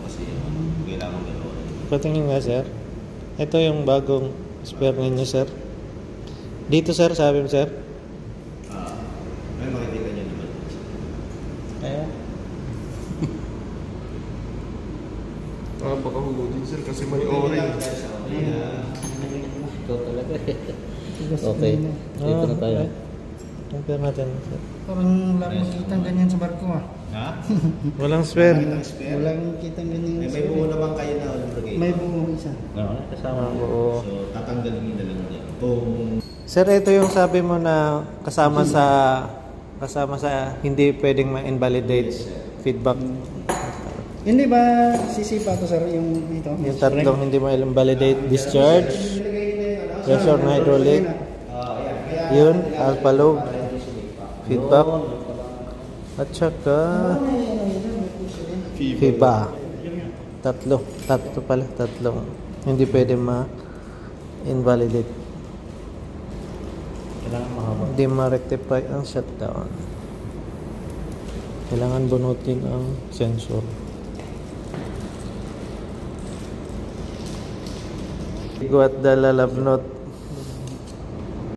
kasi kailangan gano'n. Patingin nga sir. Ito yung bagong spare ninyo sir. Dito sir, sabi mo sir. May makikita nyo naman. Ayan. Baka huludin sir kasi may orange. Ito talaga. Okay, dito na tayo. Compare natin sir. Parang wala makikita ganyan sa barko ah. Ha? Walang spare. Wala makikita ganyan. May buo naman kayo na ulagay. May buo isa. No, kasama ko. Oo. So, tatanggalin nyo na lang yan. Sir, ito yung sabi mo na kasama sa hindi pwedeng ma-invalidate feedback. Hindi ba sisipa to sir yung ito? Yung tatlong hindi ma-invalidate discharge, pressure na hydraulic, yun, alpha lobe, feedback, at saka FIBA. Tatlo tatlong hindi pwede ma-invalidate. Hindi ma-rectify ang shutdown. Kailangan bunutin ang sensor. Go at the lalab note